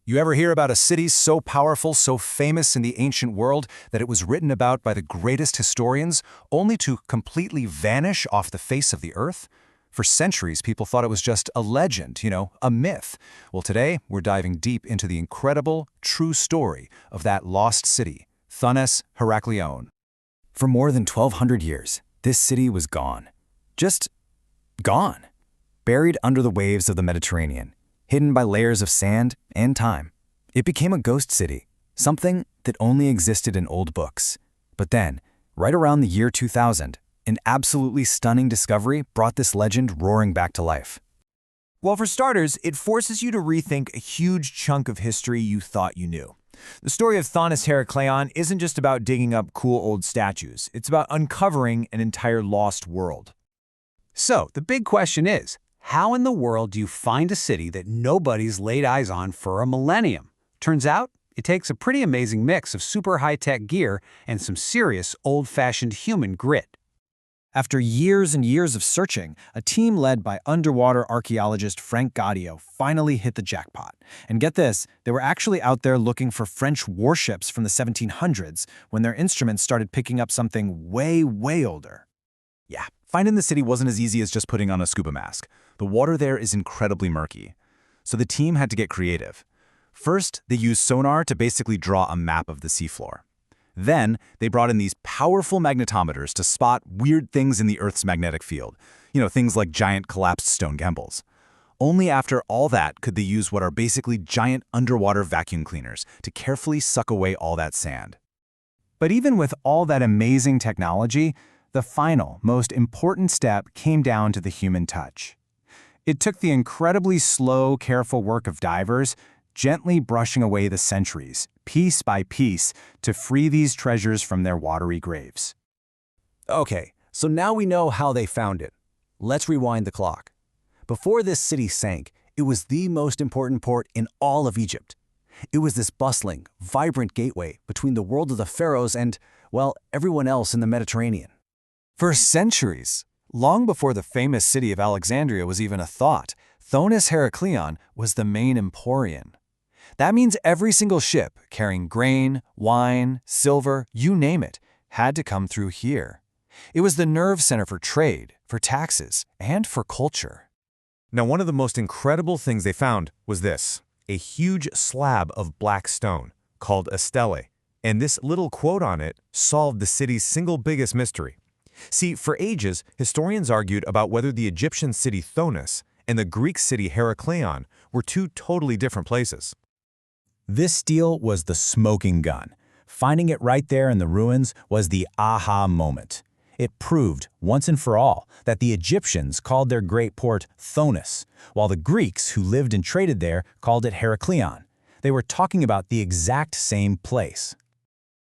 You ever hear about a city so powerful, so famous in the ancient world that it was written about by the greatest historians, only to completely vanish off the face of the earth? For centuries, people thought it was just a legend, a myth. Well, today, we're diving deep into the incredible, true story of that lost city, Thonis-Heracleion. For more than 1,200 years, this city was gone. Just gone. Buried under the waves of the Mediterranean, hidden by layers of sand and time. It became a ghost city, something that only existed in old books. But then, right around the year 2000, an absolutely stunning discovery brought this legend roaring back to life. Well, for starters, it forces you to rethink a huge chunk of history you thought you knew. The story of Thonis-Heracleion isn't just about digging up cool old statues. It's about uncovering an entire lost world. So, the big question is, how in the world do you find a city that nobody's laid eyes on for a millennium? Turns out, it takes a pretty amazing mix of super high-tech gear and some serious old-fashioned human grit. After years and years of searching, a team led by underwater archaeologist Frank Gaudio finally hit the jackpot. And get this, they were actually out there looking for French warships from the 1700s when their instruments started picking up something way, way older. Yeah, finding the city wasn't as easy as just putting on a scuba mask. The water there is incredibly murky. So the team had to get creative. First, they used sonar to basically draw a map of the seafloor. Then, they brought in these powerful magnetometers to spot weird things in the Earth's magnetic field. Things like giant collapsed stone gimbals. Only after all that could they use what are basically giant underwater vacuum cleaners to carefully suck away all that sand. But even with all that amazing technology, the final, most important step came down to the human touch. It took the incredibly slow, careful work of divers, gently brushing away the centuries, piece by piece, to free these treasures from their watery graves. Okay, so now we know how they found it. Let's rewind the clock. Before this city sank, it was the most important port in all of Egypt. It was this bustling, vibrant gateway between the world of the pharaohs and, well, everyone else in the Mediterranean. For centuries, long before the famous city of Alexandria was even a thought, Thonis-Heracleion was the main emporium. That means every single ship carrying grain, wine, silver, you name it, had to come through here. It was the nerve center for trade, for taxes, and for culture. Now, one of the most incredible things they found was this, a huge slab of black stone called a stele, and this little quote on it solved the city's single biggest mystery. See, for ages, historians argued about whether the Egyptian city Thonis and the Greek city Heracleion were two totally different places. This stele was the smoking gun. Finding it right there in the ruins was the aha moment. It proved, once and for all, that the Egyptians called their great port Thonis, while the Greeks who lived and traded there called it Heracleion. They were talking about the exact same place.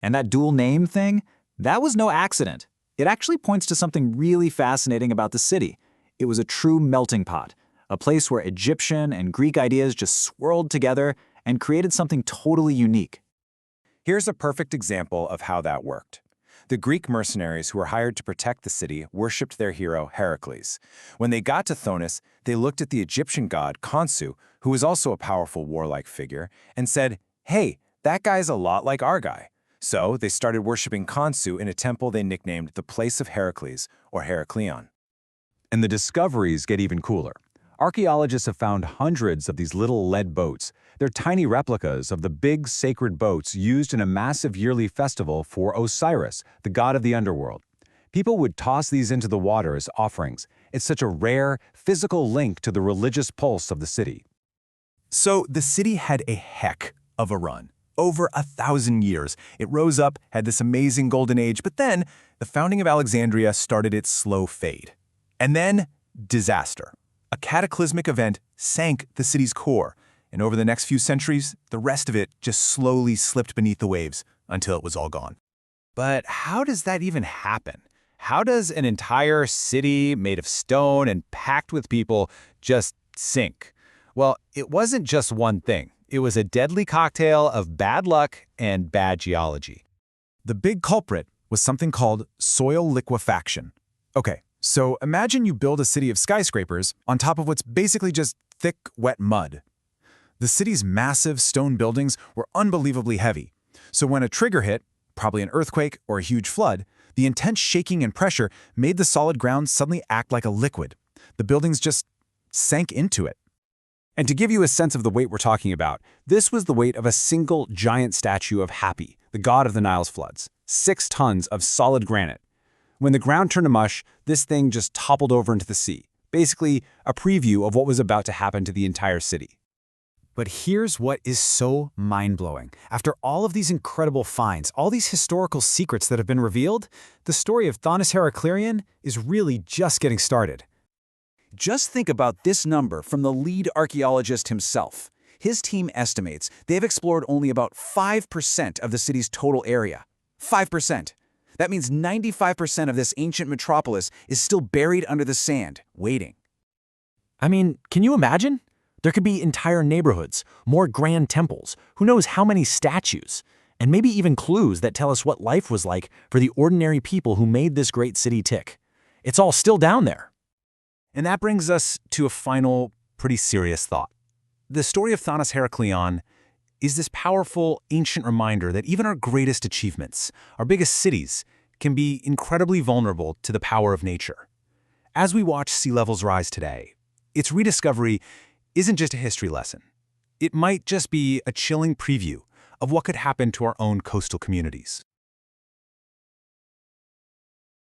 And that dual name thing? That was no accident. It actually points to something really fascinating about the city. It was a true melting pot, a place where Egyptian and Greek ideas just swirled together and created something totally unique. Here's a perfect example of how that worked. The Greek mercenaries who were hired to protect the city worshipped their hero Heracles. When they got to Thonis, they looked at the Egyptian god Khonsu, who was also a powerful warlike figure, and said, "Hey, that guy's a lot like our guy." So they started worshipping Khonsu in a temple they nicknamed the Place of Heracles, or Heracleion. And the discoveries get even cooler. Archaeologists have found hundreds of these little lead boats. They're tiny replicas of the big sacred boats used in a massive yearly festival for Osiris, the god of the underworld. People would toss these into the water as offerings. It's such a rare, physical link to the religious pulse of the city. So the city had a heck of a run. Over 1,000 years, it rose up, had this amazing golden age, but then the founding of Alexandria started its slow fade. And then, disaster. A cataclysmic event sank the city's core, and over the next few centuries, the rest of it just slowly slipped beneath the waves until it was all gone. But how does that even happen? How does an entire city made of stone and packed with people just sink? Well, it wasn't just one thing. It was a deadly cocktail of bad luck and bad geology. The big culprit was something called soil liquefaction. Okay, so imagine you build a city of skyscrapers on top of what's basically just thick, wet mud. The city's massive stone buildings were unbelievably heavy. So when a trigger hit, probably an earthquake or a huge flood, the intense shaking and pressure made the solid ground suddenly act like a liquid. The buildings just sank into it. And to give you a sense of the weight we're talking about, this was the weight of a single giant statue of Hapi, the god of the Nile's floods. 6 tons of solid granite. When the ground turned to mush, this thing just toppled over into the sea. Basically, a preview of what was about to happen to the entire city. But here's what is so mind-blowing. After all of these incredible finds, all these historical secrets that have been revealed, the story of Thonis-Heracleion is really just getting started. Just think about this number from the lead archaeologist himself. His team estimates they've explored only about 5% of the city's total area. 5%. That means 95% of this ancient metropolis is still buried under the sand, waiting. I mean, can you imagine? There could be entire neighborhoods, more grand temples, who knows how many statues, and maybe even clues that tell us what life was like for the ordinary people who made this great city tick. It's all still down there. And that brings us to a final, pretty serious thought. The story of Thonis-Heracleion is this powerful, ancient reminder that even our greatest achievements, our biggest cities, can be incredibly vulnerable to the power of nature. As we watch sea levels rise today, its rediscovery isn't just a history lesson. It might just be a chilling preview of what could happen to our own coastal communities.